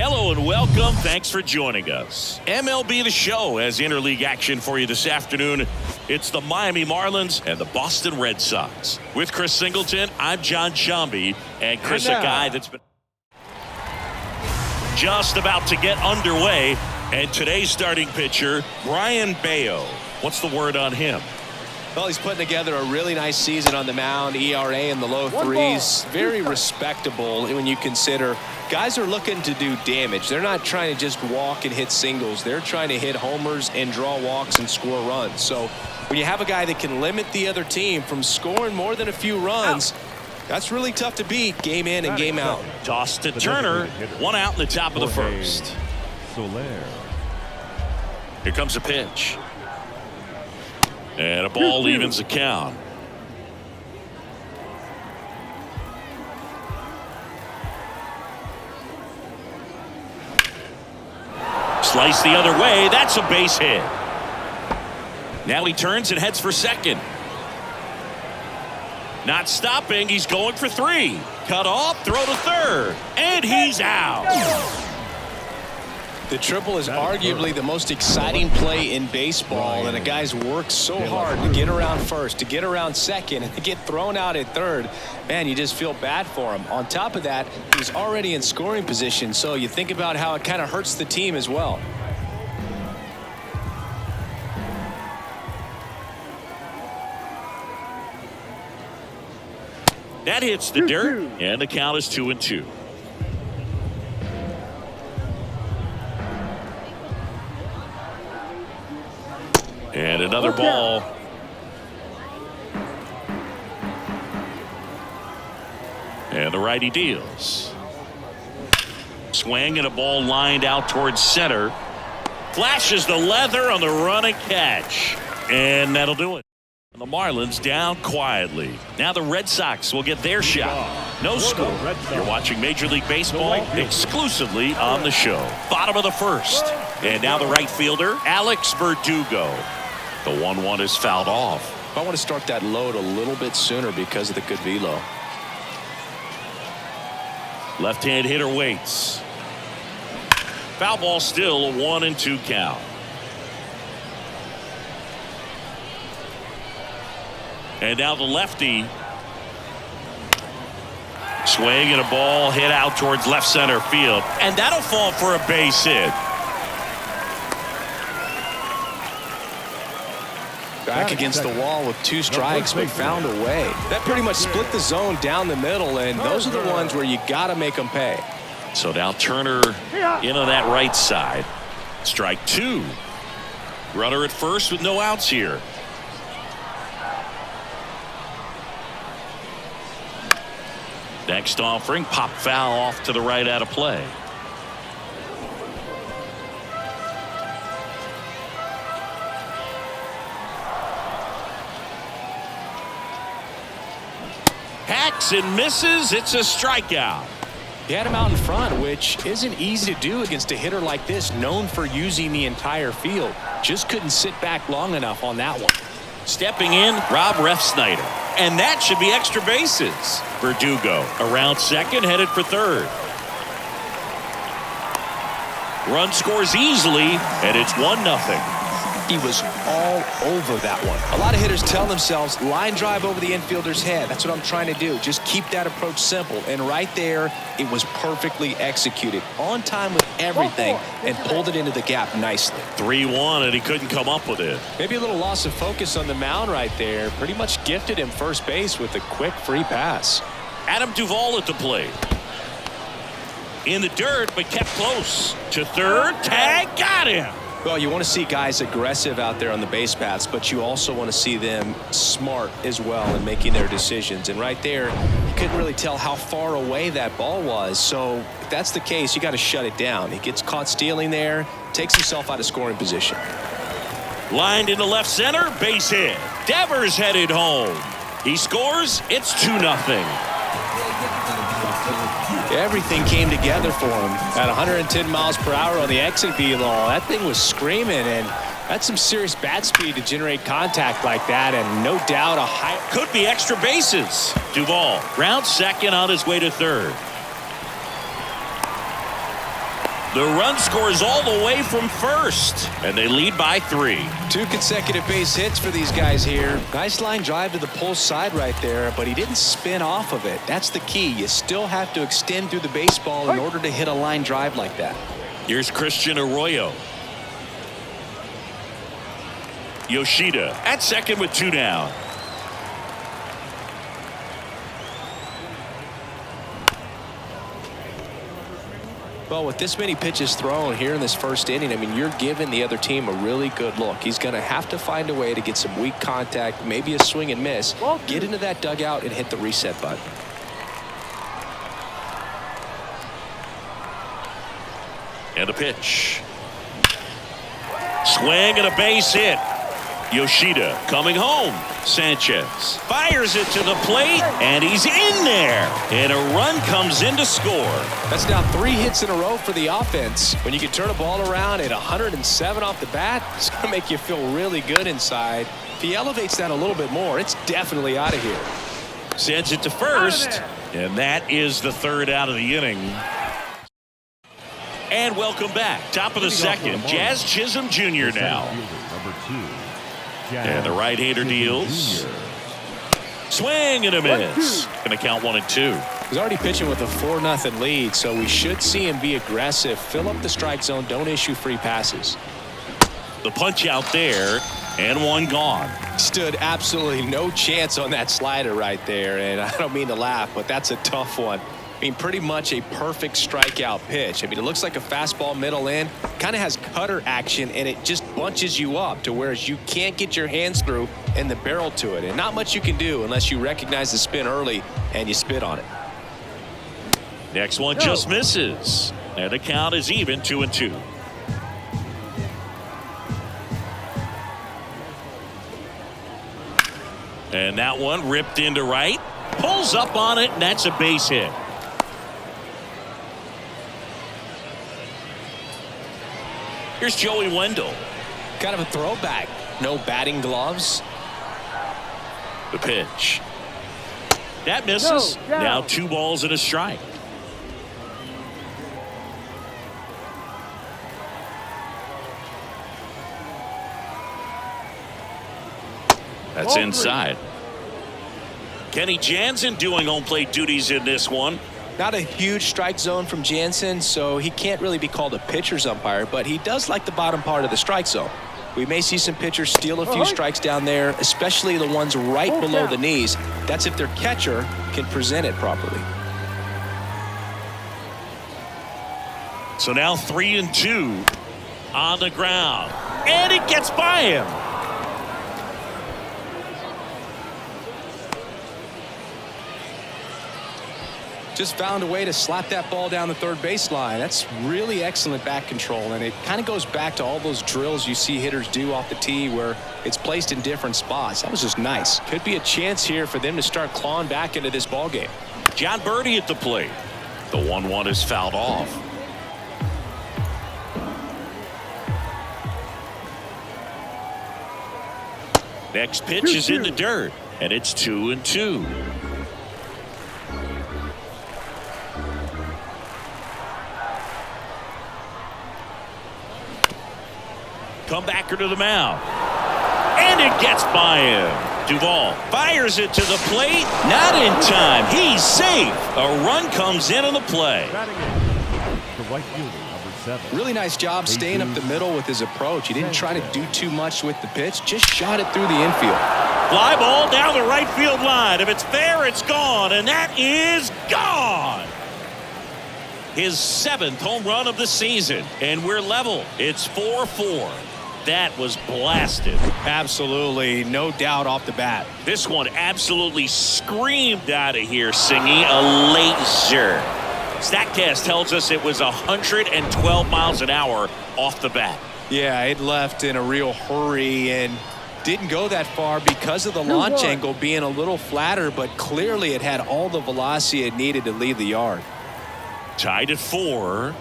Hello and welcome. Thanks for joining us. MLB The Show has interleague action for you this afternoon. It's the Miami Marlins and the Boston Red Sox. With Chris Singleton, I'm John Shambi, and Chris, a guy that's been just about to get underway. And today's starting pitcher, Brayan Bello. What's the word on him? Well, he's putting together a really nice season on the mound. ERA in the low threes. Very respectable when you consider guys are looking to do damage. They're not trying to just walk and hit singles. They're trying to hit homers and draw walks and score runs. So when you have a guy that can limit the other team from scoring more than a few runs, that's really tough to beat game in and game out. Toss to Turner. One out in the top of the first. Here comes a pitch. And a ball evens the count. Slice the other way. That's a base hit. Now he turns and heads for second. Not stopping. He's going for three. Cut off. Throw to third. And he's out. The triple is arguably the most exciting play in baseball, and the guys work so hard to get around first, to get around second, and to get thrown out at third. Man, you just feel bad for him. On top of that, he's already in scoring position, so you think about how it kind of hurts the team as well. That hits the dirt, and the count is 2-2. And another ball. And the righty deals. Swing and a ball lined out towards center. Flashes the leather on the run and catch. And that'll do it. And the Marlins down quietly. Now the Red Sox will get their shot. No score. You're watching Major League Baseball exclusively on the show. Bottom of the first. And now the right fielder, Alex Verdugo. The 1-1 is fouled off. I want to start that load a little bit sooner because of the good velo. Left-hand hitter waits. Foul ball, still a 1-2 count. And now the lefty. Swing and a ball hit out towards left center field. And that'll fall for a base hit. Back against the wall with two strikes, but found a way. That pretty much split the zone down the middle, and those are the ones where you got to make them pay. So now Turner in on that right side. Strike two. Runner at first with no outs here. Next offering, pop foul off to the right out of play. Hacks and misses. It's a strikeout. He had him out in front, which isn't easy to do against a hitter like this, known for using the entire field. Just couldn't sit back long enough on that one. Stepping in, Rob Refsnyder. And that should be extra bases. Verdugo around second, headed for third. Run scores easily, and it's 1-0. He was all over that one. A lot of hitters tell themselves, line drive over the infielder's head. That's what I'm trying to do. Just keep that approach simple. And right there, it was perfectly executed. On time with everything, and pulled it into the gap nicely. 3-1, and he couldn't come up with it. Maybe a little loss of focus on the mound right there. Pretty much gifted him first base with a quick free pass. Adam Duvall at the plate. In the dirt, but kept close. To third, tag, got him. Well, you want to see guys aggressive out there on the base paths, but you also want to see them smart as well in making their decisions. And right there, you couldn't really tell how far away that ball was. So if that's the case, you got to shut it down. He gets caught stealing there, takes himself out of scoring position. Lined into left center, base hit. Devers headed home. He scores. It's 2-0. Everything came together for him at 110 miles per hour on the exit velo. That thing was screaming, and that's some serious bat speed to generate contact like that, and no doubt a high. Could be extra bases. Duvall round second on his way to third. The run scores all the way from first, and they lead by 3. 2 consecutive base hits for these guys here. Nice line drive to the pull side right there, but he didn't spin off of it. That's the key. You still have to extend through the baseball in order to hit a line drive like that. Here's Christian Arroyo. Yoshida at second with 2 down. Well, with this many pitches thrown here in this first inning, I mean, you're giving the other team a really good look. He's going to have to find a way to get some weak contact, maybe a swing and miss, get into that dugout and hit the reset button. And a pitch. Swing and a base hit. Yoshida coming home. Sanchez fires it to the plate, and he's in there. And a run comes in to score. That's now 3 hits in a row for the offense. When you can turn a ball around at 107 off the bat, it's going to make you feel really good inside. If he elevates that a little bit more, it's definitely out of here. Sends it to first, and that is the 3rd out of the inning. And welcome back. Top of the 2nd, Jazz Chisholm Jr. now. And the right-hander deals. Swing and a miss. Going to count 1 and 2. He's already pitching with a 4-0 lead, so we should see him be aggressive, fill up the strike zone, don't issue free passes. The punch out there, and 1 gone. Stood absolutely no chance on that slider right there, and I don't mean to laugh, but that's a tough one. I mean, pretty much a perfect strikeout pitch. I mean, it looks like a fastball middle in, kind of has cutter action, and it just bunches you up to whereas you can't get your hands through and the barrel to it. And not much you can do unless you recognize the spin early and you spit on it. Next one just misses. And the count is even 2 and 2. And that one ripped into right. Pulls up on it, and that's a base hit. Here's Joey Wendell. Kind of a throwback. No batting gloves. The pitch. That misses. Now 2 balls and a strike. That's inside. Kenny Jansen doing home plate duties in this one. Not a huge strike zone from Jansen, so he can't really be called a pitcher's umpire, but he does like the bottom part of the strike zone. We may see some pitchers steal a few strikes down there, especially the ones right below the knees. That's if their catcher can present it properly. So now 3 and 2 on the ground, and it gets by him. Just found a way to slap that ball down the third baseline. That's really excellent back control, and it kind of goes back to all those drills you see hitters do off the tee where it's placed in different spots. That was just nice. Could be a chance here for them to start clawing back into this ball game. John Birdie at the plate. The 1-1 is fouled off. Next pitch is in the dirt, and it's 2 and 2. Comebacker to the mound. And it gets by him. Duvall fires it to the plate. Not in time. He's safe. A run comes in on the play. Really nice job staying up the middle with his approach. He didn't try to do too much with the pitch. Just shot it through the infield. Fly ball down the right field line. If it's fair, it's gone. And that is gone. His 7th home run of the season. And we're level. It's 4-4. That was blasted. Absolutely, no doubt off the bat. This one absolutely screamed out of here, Singy. A laser. StatCast tells us it was 112 miles an hour off the bat. Yeah, it left in a real hurry and didn't go that far because of the launch angle being a little flatter, but clearly it had all the velocity it needed to leave the yard. Tied at 4.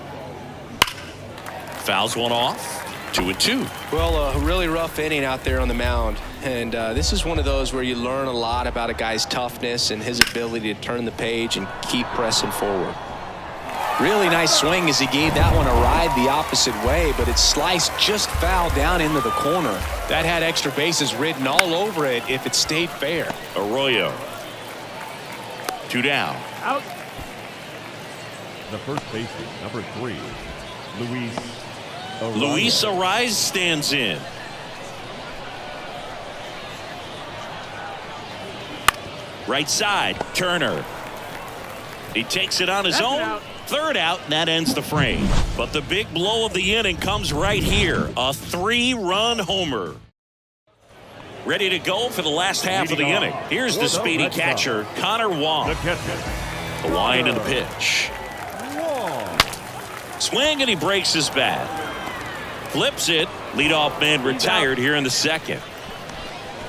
Fouls one off. 2 and 2. Well, a really rough inning out there on the mound. And this is one of those where you learn a lot about a guy's toughness and his ability to turn the page and keep pressing forward. Really nice swing as he gave that one a ride the opposite way, but it sliced just foul down into the corner. That had extra bases written all over it if it stayed fair. Arroyo. 2 down. Out. The first baseman, number 3, Luis Arraez stands in. Right side, Turner. He takes it on his own. Third out, and that ends the frame. But the big blow of the inning comes right here. A 3-run homer. Ready to go for the last half of the inning. Here's the speedy catcher, Connor Wong. The line and the pitch. Swing, and he breaks his bat. Flips it. Leadoff man retired here in the second.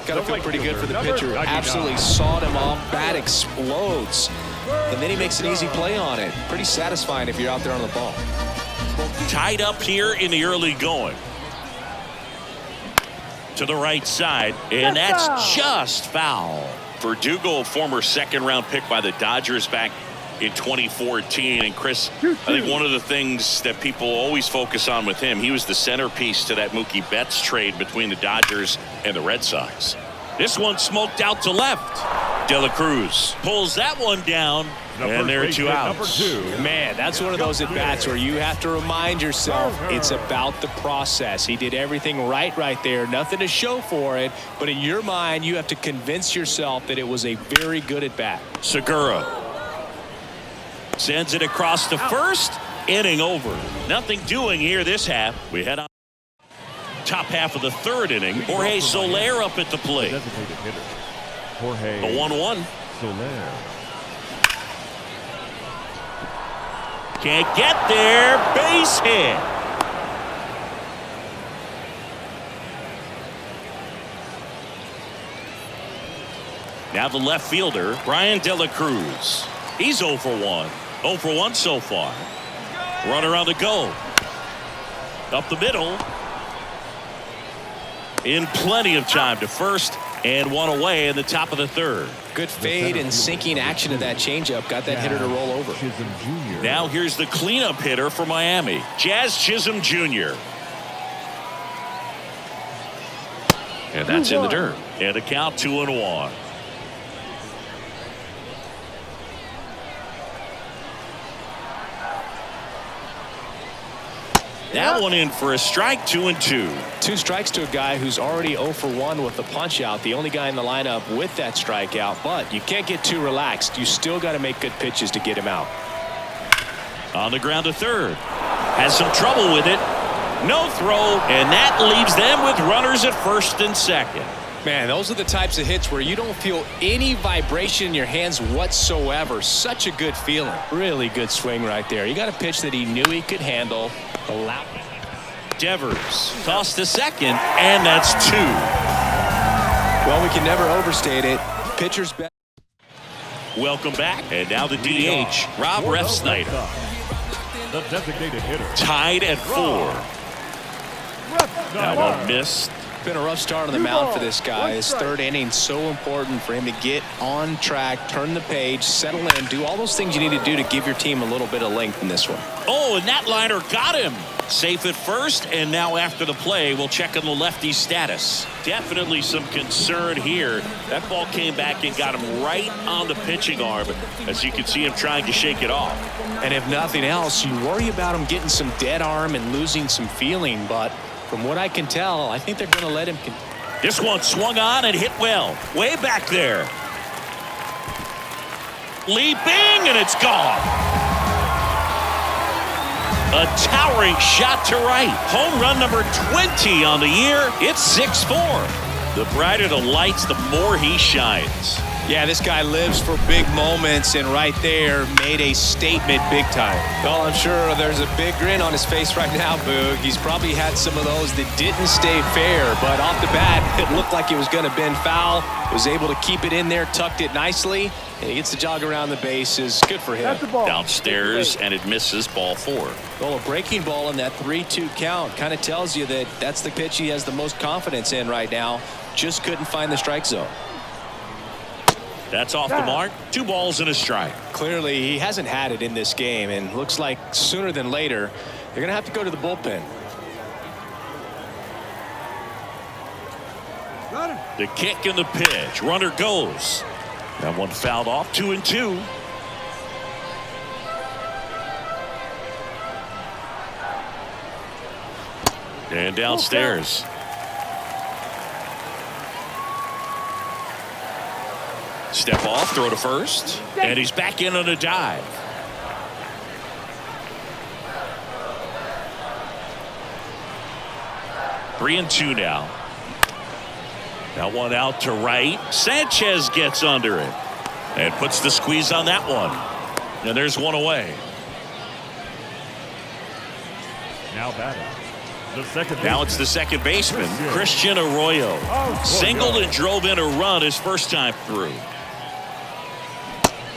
Got to feel pretty good for the pitcher. Absolutely sawed him off. Bat explodes. And then he makes an easy play on it. Pretty satisfying if you're out there on the ball. Tied up here in the early going. To the right side, and that's just foul. Verdugo, former second-round pick by the Dodgers back in 2014. And Chris, I think one of the things that people always focus on with him, he was the centerpiece to that Mookie Betts trade between the Dodgers and the Red Sox. This one smoked out to left. De La Cruz pulls that one down, and there are 2 outs. Man, that's one of those at-bats where you have to remind yourself it's about the process. He did everything right there. Nothing to show for it, but in your mind, you have to convince yourself that it was a very good at-bat. Segura sends it across to first. Inning over. Nothing doing here this half. We head on. Top half of the third inning. Jorge Soler up at the plate. The 1-1. Can't get there. Base hit. Now the left fielder, Brian De La Cruz. He's 0 for 1. 0 for 1 so far. Runner on the go. Up the middle. In plenty of time to first, and 1 away in the top of the third. Good fade and sinking action of that changeup. Got that hitter to roll over. Now here's the cleanup hitter for Miami, Jazz Chisholm Jr. And that's in the dirt. And the count 2-1. That one in for a strike. 2-2. 2 strikes to a guy who's already 0 for 1 with the punch out. The only guy in the lineup with that strikeout. But you can't get too relaxed. You still got to make good pitches to get him out. On the ground to third. Has some trouble with it. No throw, and that leaves them with runners at first and second. Man, those are the types of hits where you don't feel any vibration in your hands whatsoever. Such a good feeling. Really good swing right there. You got a pitch that he knew he could handle. Devers tossed to second, and that's 2. Well, we can never overstate it. Pitcher's best. Welcome back, and now the DH, Rob Refsnyder. The designated hitter. Tied at 4. That one missed. Been a rough start on the mound for this guy. His third inning, so important for him to get on track, turn the page, settle in, do all those things you need to do to give your team a little bit of length in this one. Oh, and that liner got him. Safe at first, and now after the play, we'll check on the lefty's status. Definitely some concern here. That ball came back and got him right on the pitching arm, as you can see him trying to shake it off. And if nothing else, you worry about him getting some dead arm and losing some feeling, but from what I can tell, I think they're going to let him. This one swung on and hit well. Way back there. Leaping, and it's gone. A towering shot to right. Home run number 20 on the year. It's 6-4. The brighter the lights, the more he shines. Yeah, this guy lives for big moments, and right there made a statement big time. Well, I'm sure there's a big grin on his face right now, Boog. He's probably had some of those that didn't stay fair, but off the bat, it looked like it was going to bend foul. Was able to keep it in there, tucked it nicely, and he gets the jog around the bases. Good for him. Downstairs, and it misses, ball 4. Well, a breaking ball in that 3-2 count kind of tells you that that's the pitch he has the most confidence in right now. Just couldn't find the strike zone. That's off the mark. 2 balls and a strike. Clearly, he hasn't had it in this game, and looks like sooner than later, they're going to have to go to the bullpen. The kick and the pitch. Runner goes. That one fouled off. 2-2. And downstairs. Step off, throw to first, and he's back in on a dive. Three and two now. That one out to right. Sanchez gets under it and puts the squeeze on that one. And there's one away. Now batting. Now it's the second baseman, Christian Arroyo. Singled and drove in a run his first time through.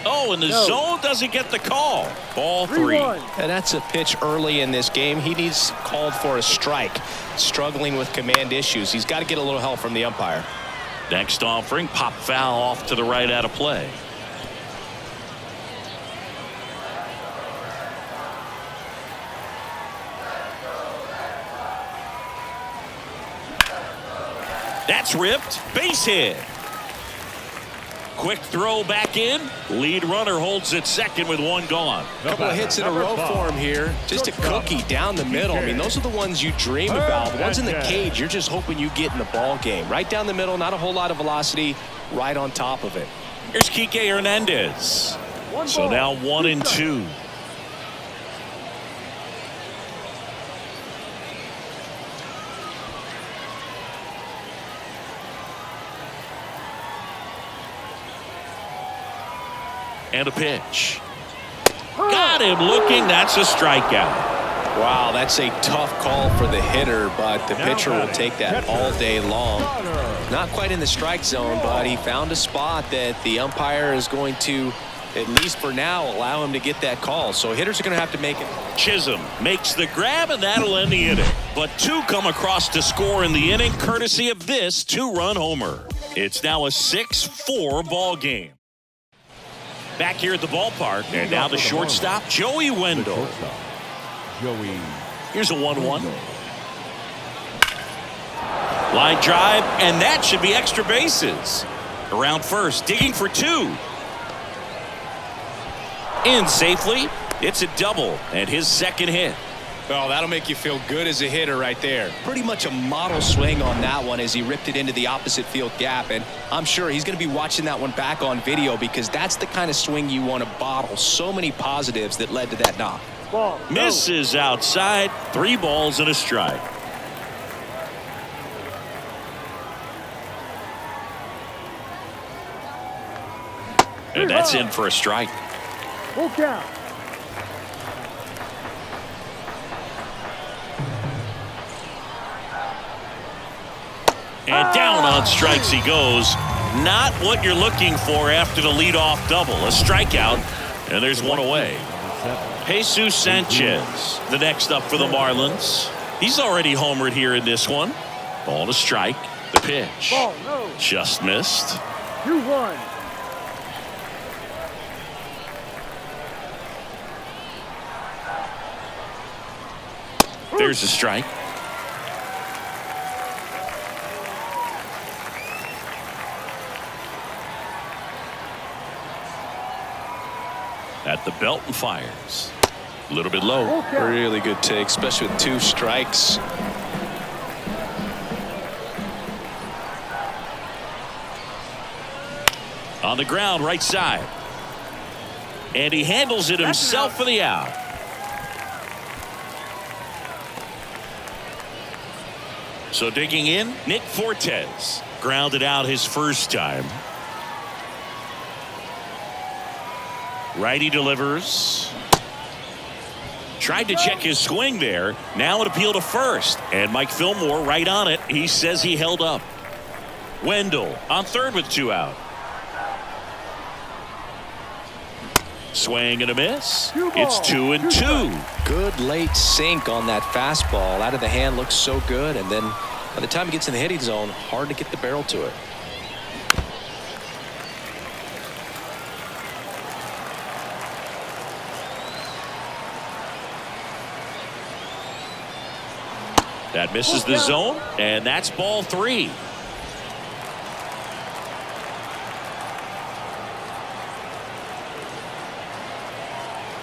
Oh, and the zone doesn't get the call. Ball 3. And that's a pitch early in this game. He needs called for a strike. Struggling with command issues. He's got to get a little help from the umpire. Next offering, pop foul off to the right out of play. That's ripped. Base hit. Quick throw back in. Lead runner holds at second with one gone. A couple of hits in a row for him here. Just a cookie down the middle. I mean, those are the ones you dream about. The ones in the cage, you're just hoping you get in the ball game. Right down the middle, not a whole lot of velocity, right on top of it. Here's Kike Hernandez. So now 1-2. And a pitch. Got him looking. That's a strikeout. Wow, that's a tough call for the hitter, but the pitcher will take that all day long. Not quite in the strike zone, but he found a spot that the umpire is going to, at least for now, allow him to get that call. So hitters are going to have to make it. Chisholm makes the grab, and that'll end the inning. But 2 come across to score in the inning, courtesy of this 2-run homer. It's now a 6-4 ball game. Back here at the ballpark, and now the shortstop, Joey Wendell. Here's a 1-1. Line drive, and that should be extra bases. Around first, digging for 2. In safely. It's a double, and his second hit. Well, that'll make you feel good as a hitter right there. Pretty much a model swing on that one as he ripped it into the opposite field gap. And I'm sure he's going to be watching that one back on video because that's the kind of swing you want to bottle. So many positives that led to that knock. Misses outside. 3 balls and a strike. And that's in for a strike. Full count. And down on strikes he goes. Not what you're looking for after the leadoff double. A strikeout, and there's one away. Jesus Sanchez, the next up for the Marlins. He's already homered here in this one. Ball to strike. The pitch. Just missed. 2-1. There's a strike. At the belt and fires. A little bit low. Really good take, especially with 2 strikes. On the ground, right side. And he handles it himself for the out. So digging in, Nick Fortes. Grounded out his first time. Righty delivers. Tried to check his swing there. Now an appeal to first. And Mike Fillmore right on it. He says he held up. Wendell on third with 2 out. Swing and a miss. It's 2-2. Good late sink on that fastball. Out of the hand looks so good. And then by the time he gets in the hitting zone, hard to get the barrel to it. That misses the zone, and that's ball 3.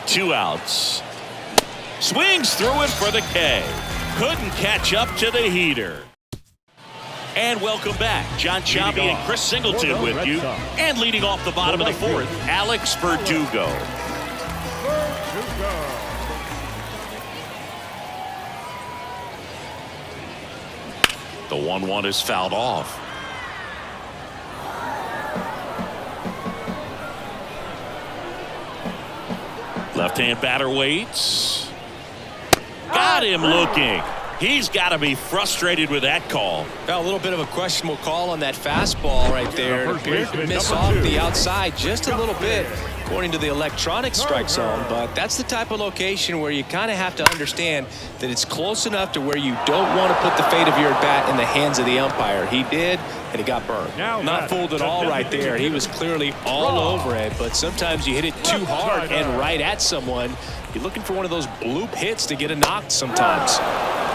Two outs. Swings through it for the K. Couldn't catch up to the heater. And welcome back. John Chambi and Chris Singleton with you. And leading off the bottom of the 4th, Alex Verdugo. The 1-1 is fouled off. Left-hand batter waits. Got him looking. He's got to be frustrated with that call. Now, a little bit of a questionable call on that fastball right there. It appeared to miss off the outside just a little bit, according to the electronic strike zone. But that's the type of location where you kind of have to understand that it's close enough to where you don't want to put the fate of your bat in the hands of the umpire. He did, and he got burned. Not fooled at all right there. He was clearly all over it, but sometimes you hit it too hard and right at someone. You're looking for one of those bloop hits to get a knock sometimes.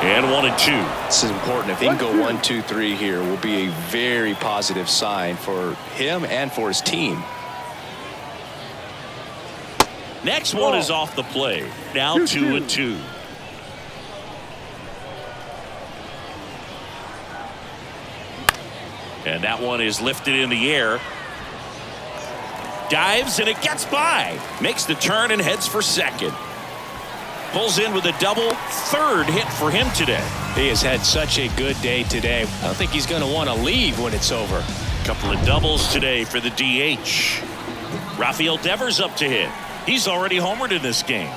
And 1-2. This is important. If he can go 1, 2, 3 here, will be a very positive sign for him and for his team. Next one is off the plate. Now 2-2. And that one is lifted in the air. Dives and it gets by. Makes the turn and heads for second. Pulls in with a double. 3rd hit for him today. He has had such a good day today. I don't think he's going to want to leave when it's over. Couple of doubles today for the DH. Rafael Devers up to hit. He's already homered in this game.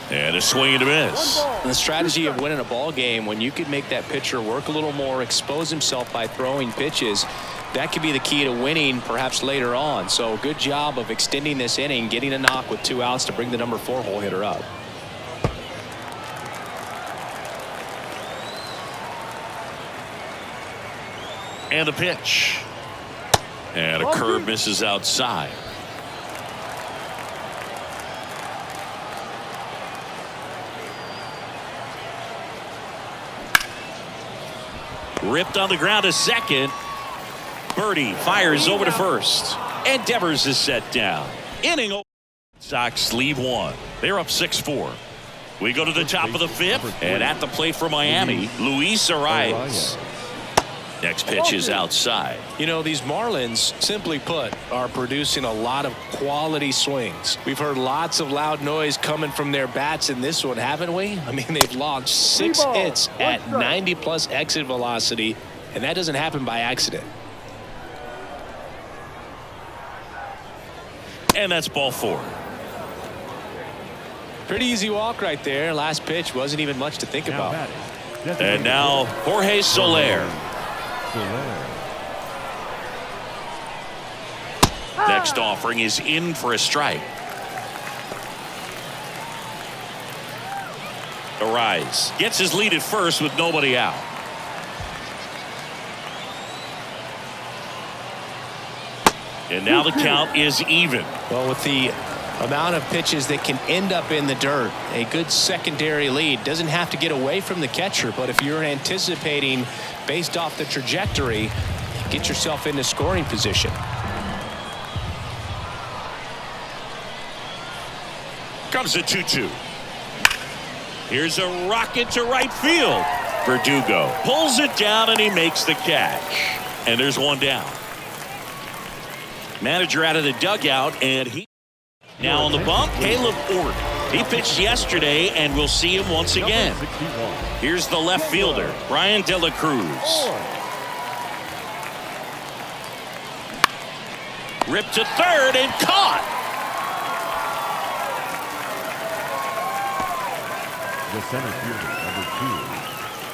And a swing and a miss. The strategy of winning a ball game, when you could make that pitcher work a little more, expose himself by throwing pitches, that could be the key to winning perhaps later on. So good job of extending this inning, getting a knock with 2 outs to bring the number 4 hole hitter up. And the pitch. And a curve misses outside. Ripped on the ground to second. Birdie fires over to first. And Devers is set down. Inning over. Sox lead 1. They're up 6-4. We go to the top of the 5th. And at the plate for Miami, Luis Arias. Next pitch is outside. You know, these Marlins, simply put, are producing a lot of quality swings. We've heard lots of loud noise coming from their bats in this one, haven't we? I mean, they've launched 6 hits at 90+ exit velocity, and that doesn't happen by accident. And that's ball 4. Pretty easy walk right there. Last pitch wasn't even much to think about. And now Jorge Soler. Next offering is in for a strike. Arias gets his lead at first with nobody out. And now the count is even. Well, with the amount of pitches that can end up in the dirt, a good secondary lead doesn't have to get away from the catcher, but if you're anticipating based off the trajectory, get yourself into scoring position. Comes a 2-2. Here's a rocket to right field. Verdugo pulls it down and he makes the catch. And there's one down. Manager out of the dugout, and he now on the bump, Caleb Ort. He pitched yesterday, and we'll see him once again. Here's the left fielder, Brian De La Cruz. Ripped to third and caught. The center fielder, number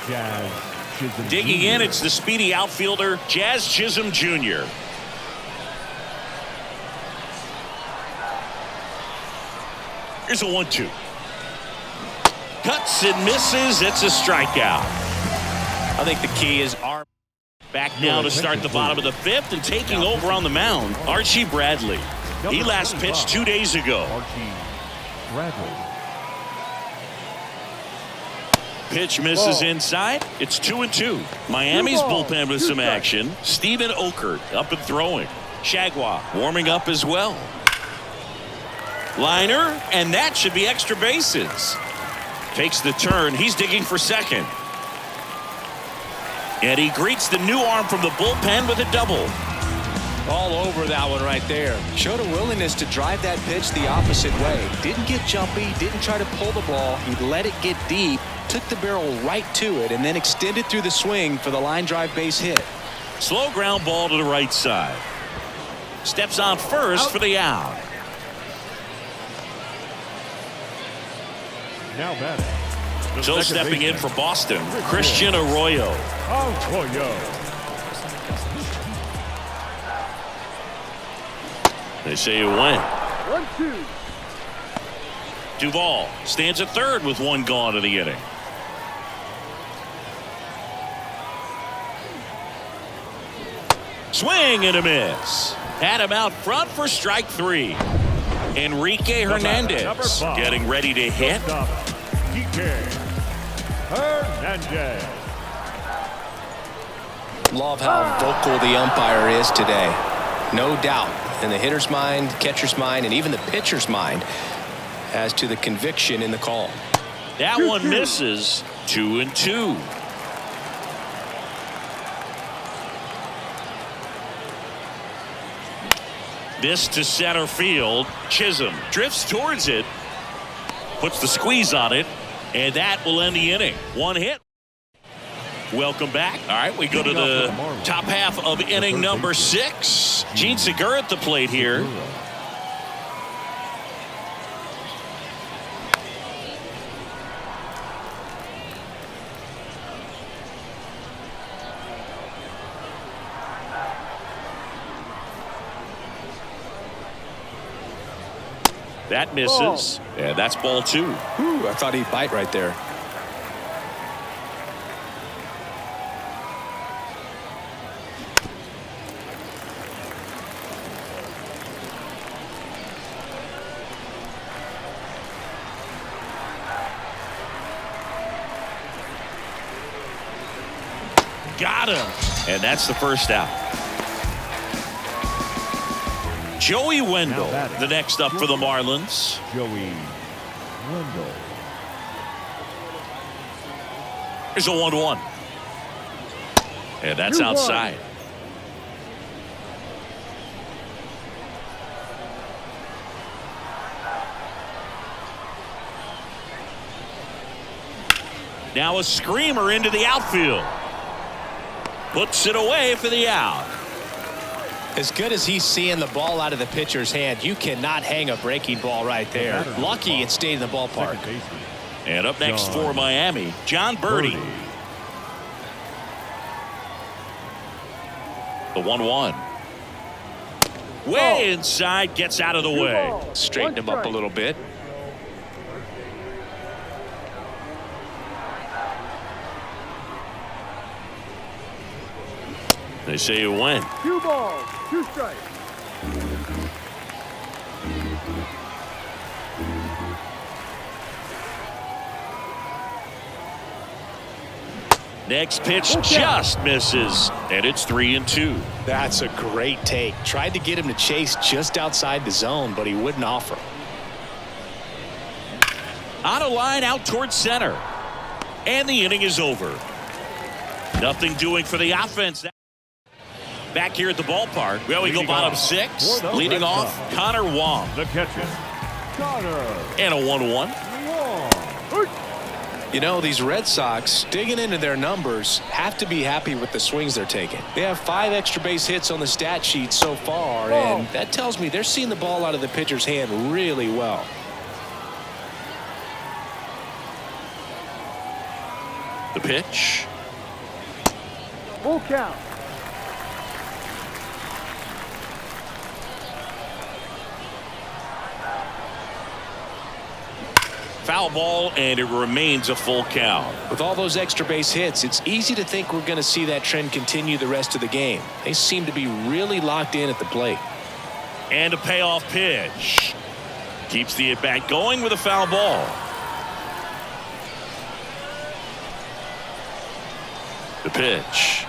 2, Jazz Chisholm. Digging in, it's the speedy outfielder, Jazz Chisholm Jr. Here's a 1-2. Cuts and misses. It's a strikeout. I think the key is arm. Back now to start the bottom of the 5th and taking over on the mound, Archie Bradley. He last pitched 2 days ago. Archie Bradley. Pitch misses inside. It's 2-2. Miami's bullpen with some action. Steven Okert up and throwing. Shagwa warming up as well. Liner, and that should be extra bases. Takes the turn. He's digging for second. And he greets the new arm from the bullpen with a double. All over that one right there. Showed a willingness to drive that pitch the opposite way. Didn't get jumpy, didn't try to pull the ball. He let it get deep, took the barrel right to it, and then extended through the swing for the line drive base hit. Slow ground ball to the right side. Steps on first for the out. Now batting. So stepping in for Boston, Christian Arroyo. They say you win. 1-2. Duvall stands at third with one gone in the inning. Swing and a miss. Had him out front for strike three. Enrique Hernandez getting ready to hit. Hernandez. Love how vocal the umpire is today. No doubt in the hitter's mind, catcher's mind, and even the pitcher's mind as to the conviction in the call. That one misses. 2-2. This to center field. Chisholm drifts towards it, puts the squeeze on it, and that will end the inning. One hit. Welcome back. All right, we go to the top half of inning number 6. Gene Segura at the plate here. That misses, and that's ball 2. Ooh, I thought he'd bite right there. Got him, and that's the first out. Joey Wendell, the next up for the Marlins. Joey Wendell. Here's a 1-1. And that's outside. Now a screamer into the outfield. Puts it away for the out. As good as he's seeing the ball out of the pitcher's hand, you cannot hang a breaking ball right there. Lucky it stayed in the ballpark. And up next for Miami, John Birdie. The 1-1. Way inside, gets out of the way. Straighten him up a little bit. They say you win. 2 balls, 2 strikes. Next pitch just misses, and it's 3-2. That's a great take. Tried to get him to chase just outside the zone, but he wouldn't offer. On a line out towards center. And the inning is over. Nothing doing for the offense. Back here at the ballpark. Well, we go bottom 6. Leading off, Connor Wong. The catcher, Connor. And a 1-1. You know, these Red Sox, digging into their numbers, have to be happy with the swings they're taking. They have 5 extra base hits on the stat sheet so far, and that tells me they're seeing the ball out of the pitcher's hand really well. The pitch. Full count. Foul ball, and it remains a full count. With all those extra base hits, it's easy to think we're going to see that trend continue the rest of the game. They seem to be really locked in at the plate. And a payoff pitch. Keeps the at-bat going with a foul ball. The pitch.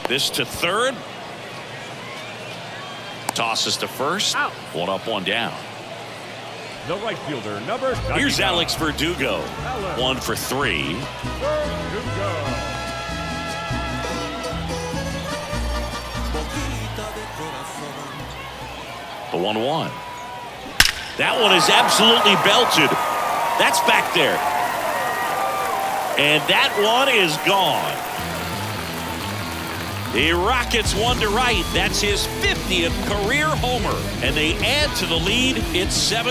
This to third. Tosses to first. Out. One up, one down. The right fielder, number 99. Here's Alex Verdugo. 1 for 3. Verdugo. The 1-1. That one is absolutely belted. That's back there. And that one is gone. The Rockets one to right. That's his 50th career homer. And they add to the lead. It's 7-4.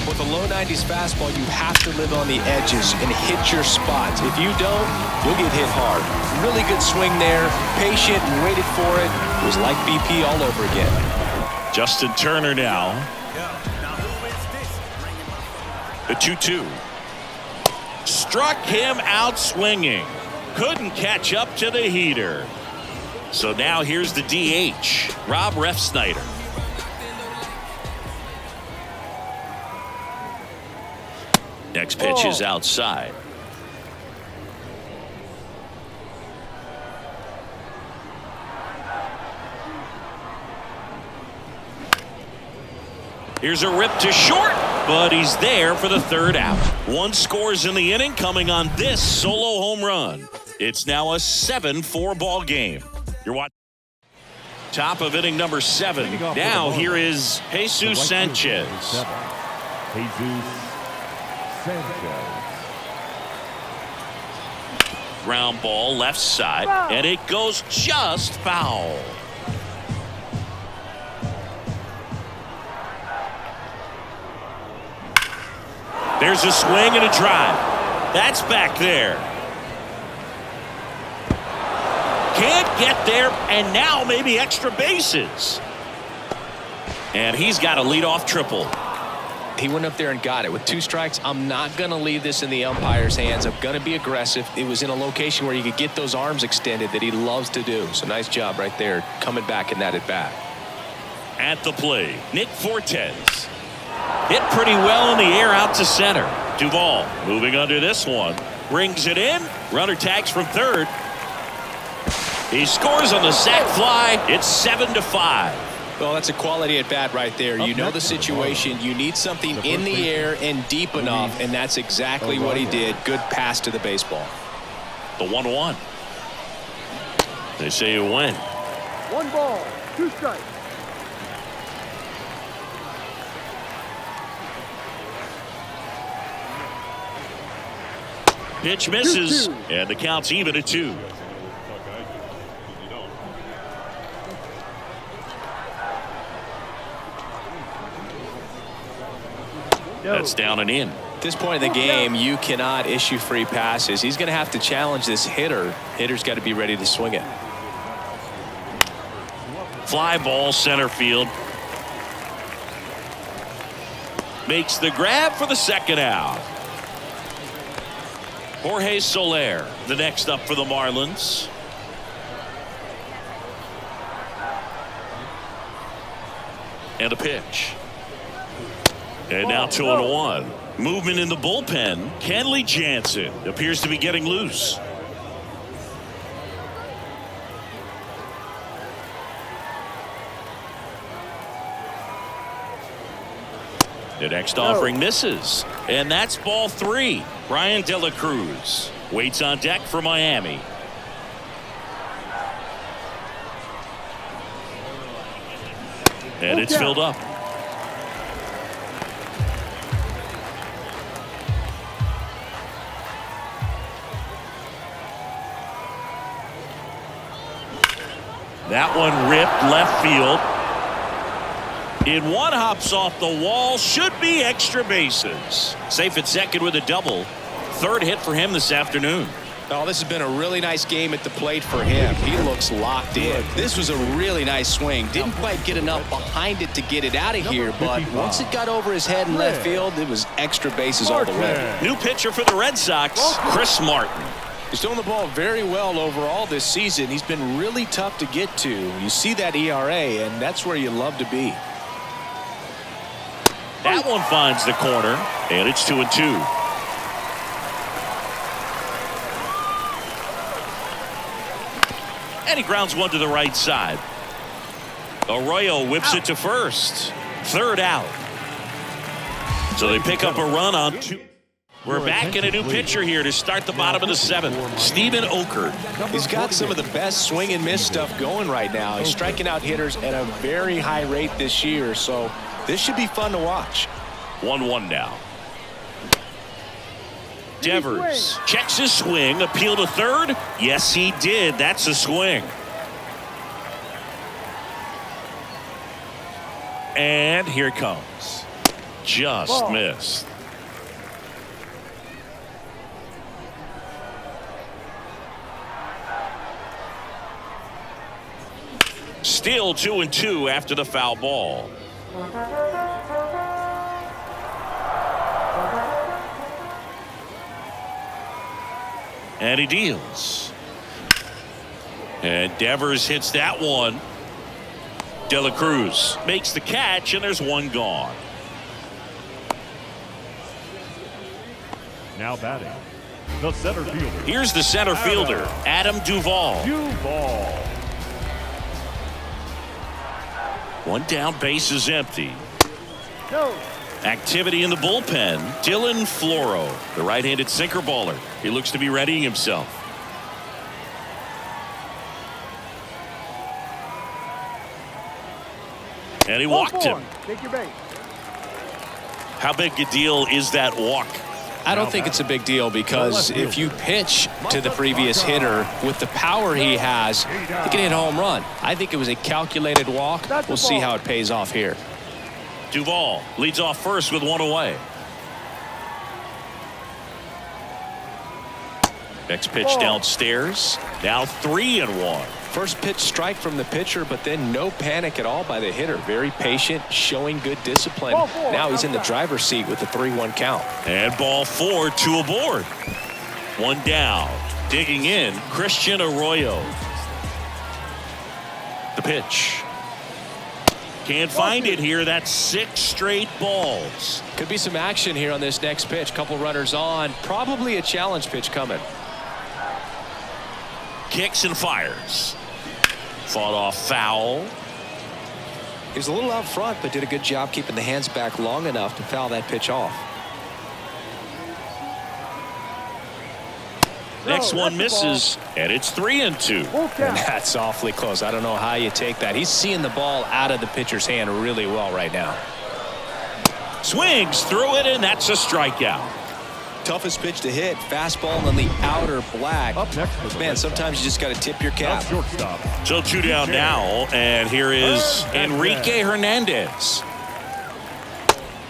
With a low 90s fastball, you have to live on the edges and hit your spots. If you don't, you'll get hit hard. Really good swing there. Patient and waited for it. It was like BP all over again. Justin Turner now. The 2-2. Struck him out swinging. Couldn't catch up to the heater. So now here's the DH, Rob Refsnyder. Next pitch is outside. Here's a rip to short, but he's there for the third out. One scores in the inning coming on this solo home run. It's now a 7-4 ball game. You're watching top of inning number 7. Now here is Jesus Sanchez. Jesus Sanchez. Ground ball left side, and it goes just foul. There's a swing and a drive. That's back there. Can't get there, and now maybe extra bases. And he's got a leadoff triple. He went up there and got it. With 2 strikes, I'm not going to leave this in the umpire's hands. I'm going to be aggressive. It was in a location where you could get those arms extended that he loves to do. So nice job right there, coming back in that at bat. At the plate, Nick Fortes. Hit pretty well in the air out to center. Duvall moving under this one. Brings it in. Runner tags from third. He scores on the sac fly. It's 7-5. Well, that's a quality at bat right there. You know the situation. You need something in the air and deep enough, and that's exactly what he did. Good pass to the baseball. The 1-1. They say you win. 1 ball, 2 strikes. Pitch misses, and the count's even at 2. That's down and in. At this point in the game, you cannot issue free passes. He's going to have to challenge this hitter. Hitter's got to be ready to swing it. Fly ball center field. Makes the grab for the second out. Jorge Soler, the next up for the Marlins. And a pitch. And now 2-1. Movement in the bullpen. Kenley Jansen appears to be getting loose. The next offering misses. And that's ball 3. Brian De La Cruz waits on deck for Miami. And it's filled up. That one ripped left field. In one hops off the wall. Should be extra bases. Safe at second with a double. Third hit for him this afternoon. Oh, this has been a really nice game at the plate for him. He looks locked in. This was a really nice swing. Didn't quite get enough behind it to get it out of here, but once it got over his head in left field, it was extra bases all the way. New pitcher for the Red Sox, Chris Martin. He's throwing the ball very well overall this season. He's been really tough to get to. You see that ERA, and that's where you love to be. That one finds the corner, and it's 2-2. And he grounds one to the right side. Arroyo whips it to first. Third out. So they pick up a run on two. We're back in a new pitcher here to start the bottom of the seventh. Stephen Okert. He's got some of the best swing and miss stuff going right now. He's striking out hitters at a very high rate this year, so this should be fun to watch. 1-1 now. Devers checks his swing. Appeal to third. Yes, he did. That's a swing. And here it comes. Just missed. Still 2-2 after the foul ball. And he deals. And Devers hits that one. De La Cruz makes the catch, and there's one gone. Now batting, the center fielder. Here's the center fielder, Adam Duvall. One down, base is empty. No. Activity in the bullpen. Dylan Floro, the right-handed sinker baller. He looks to be readying himself. And he walked him. Take your base. How big a deal is that walk? I don't think it's a big deal because if you pitch to the previous hitter with the power he has, he can hit a home run. I think it was a calculated walk. We'll see how it pays off here. Duvall leads off first with one away. Next pitch downstairs. Now 3-1. First pitch strike from the pitcher, but then no panic at all by the hitter. Very patient, showing good discipline. Now he's in the driver's seat with the 3-1 count. And ball 4, 2 aboard. One down. Digging in, Christian Arroyo. The pitch. Can't find it here. That's 6 straight balls. Could be some action here on this next pitch. Couple runners on. Probably a challenge pitch coming. Kicks and fires. Fought off foul. He was a little out front, but did a good job keeping the hands back long enough to foul that pitch off. Next one misses, and it's 3-2. And that's awfully close. I don't know how you take that. He's seeing the ball out of the pitcher's hand really well right now. Swings through it, and that's a strikeout. Toughest pitch to hit, fastball on the outer black. Man, sometimes you just got to tip your cap. So 2 down now, and here is Enrique Hernandez.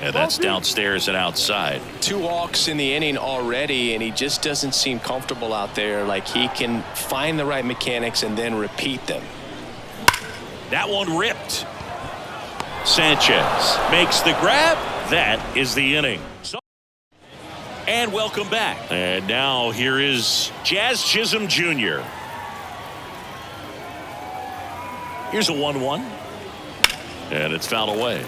And that's downstairs and outside. 2 walks in the inning already, and he just doesn't seem comfortable out there. Like he can find the right mechanics and then repeat them. That one ripped. Sanchez makes the grab. That is the inning. And welcome back. And now here is Jazz Chisholm Jr. Here's a 1-1. And it's fouled away.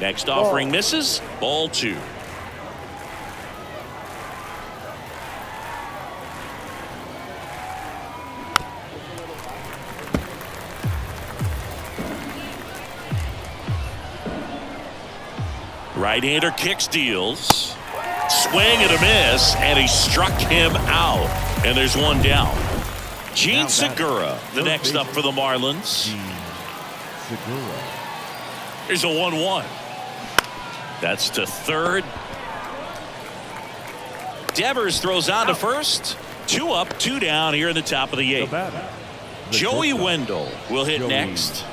Next offering misses. Ball 2. Right-hander kicks, deals. Swing and a miss, and he struck him out. And there's one down. Gene Segura, the next up for the Marlins. Here's a 1-1. That's to third. Devers throws on to first. 2 up, 2 down here in the top of the 8th. Joey Wendell will hit next.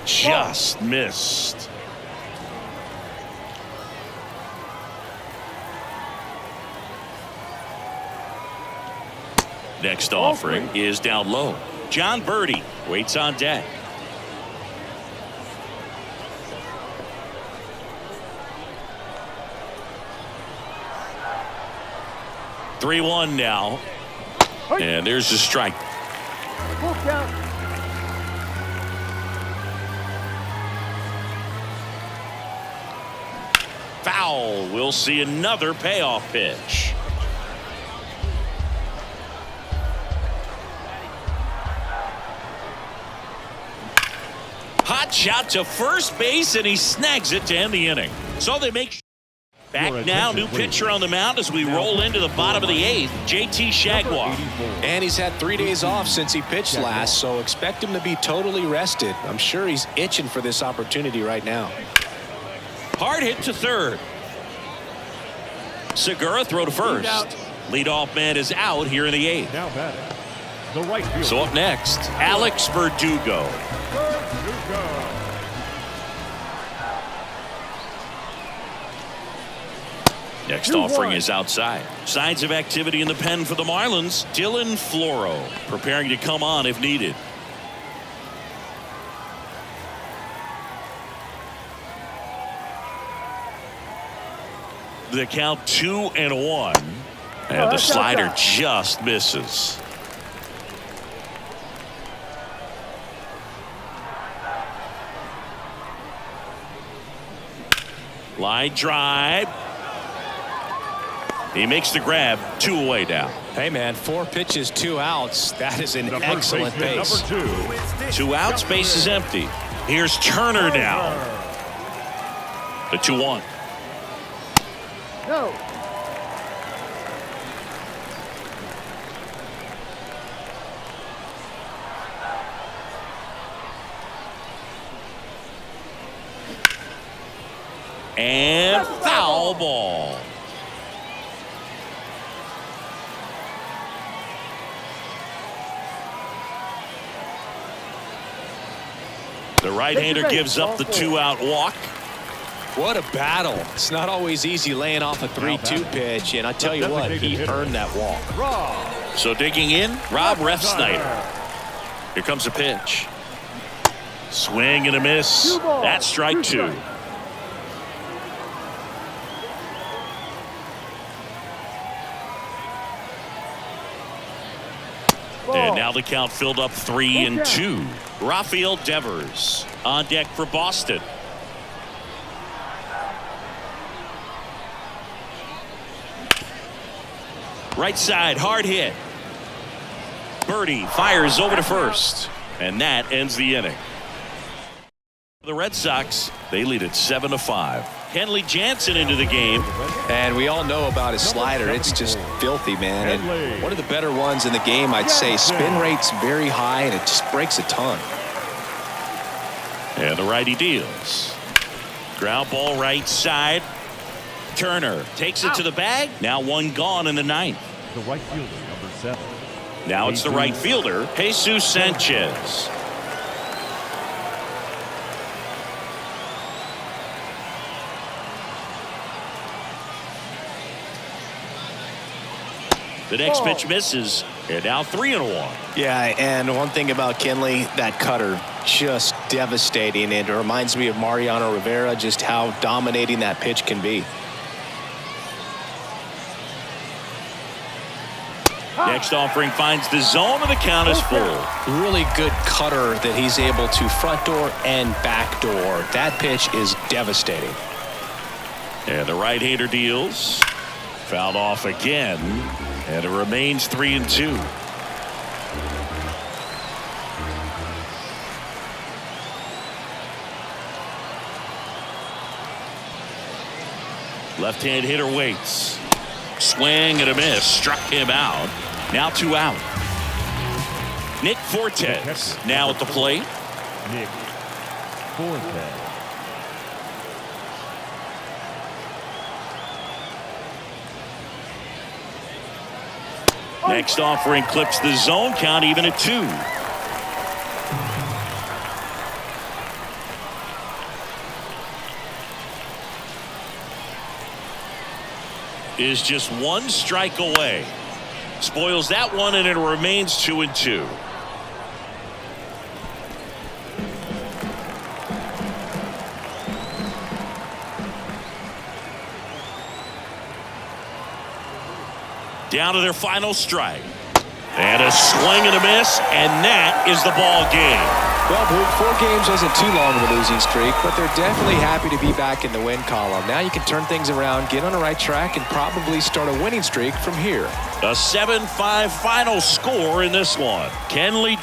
Just missed. Next offering is down low. John Birdie waits on deck. Three-1 now. And there's the strike. Full count. Foul. We'll see another payoff pitch. Hot shot to first base, and he snags it to end the inning. So they make back now. New pitcher on the mound as we roll into the bottom of the 8th. JT Jaguar. And he's had 3 days off since he pitched last, so expect him to be totally rested. I'm sure he's itching for this opportunity right now. Hard hit to third. Segura throw to first. Leadoff man is out here in the 8th. Now batting, the right fielder. So up next, Alex Verdugo. Next offering is outside. Signs of activity in the pen for the Marlins. Dylan Floro preparing to come on if needed. The count 2-1. And the slider just misses. Line drive. He makes the grab. 2 away now. Hey, man, 4 pitches, 2 outs. That is an excellent pace. Number 2. 2 outs, base is empty. Here's Turner now. The 2-1. No. And foul ball. The right-hander gives up the 2-out walk. What a battle. It's not always easy laying off a 3-2 pitch, and I tell you what, he earned that walk. So digging in, Rob Refsnyder. Here comes a pitch. Swing and a miss. That's strike 2. And now the count filled up 3-2. Rafael Devers on deck for Boston. Right side, hard hit. Birdie fires over to first, and that ends the inning. The Red Sox, they lead it 7-5. Kenley Jansen into the game. And we all know about his slider. It's just filthy, man. And one of the better ones in the game, I'd say. Spin rate's very high, and it just breaks a ton. And the righty deals. Ground ball right side. Turner takes it to the bag. Now 1 gone in the 9th. The right fielder, number 7. Now it's the right fielder, Jesus Sanchez. The next pitch misses, and now 3-1. Yeah, and one thing about Kenley, that cutter, just devastating. And it reminds me of Mariano Rivera, just how dominating that pitch can be. Next offering finds the zone, and the count is full. Really good cutter that he's able to front door and back door. That pitch is devastating. And the right-hander deals. Fouled off again, and it remains 3-2. Left-hand hitter waits. Swing and a miss. Struck him out. Now 2 out. Nick Fortes now at the plate. Nick Fortes. Next offering clips the zone count even at 2. Is just 1 strike away. Spoils that one, and it remains 2-2. Down to their final strike. And a swing and a miss, and that is the ball game. Well, Boog, 4 games wasn't too long of a losing streak, but they're definitely happy to be back in the win column. Now you can turn things around, get on the right track, and probably start a winning streak from here. A 7-5 final score in this one. Kenley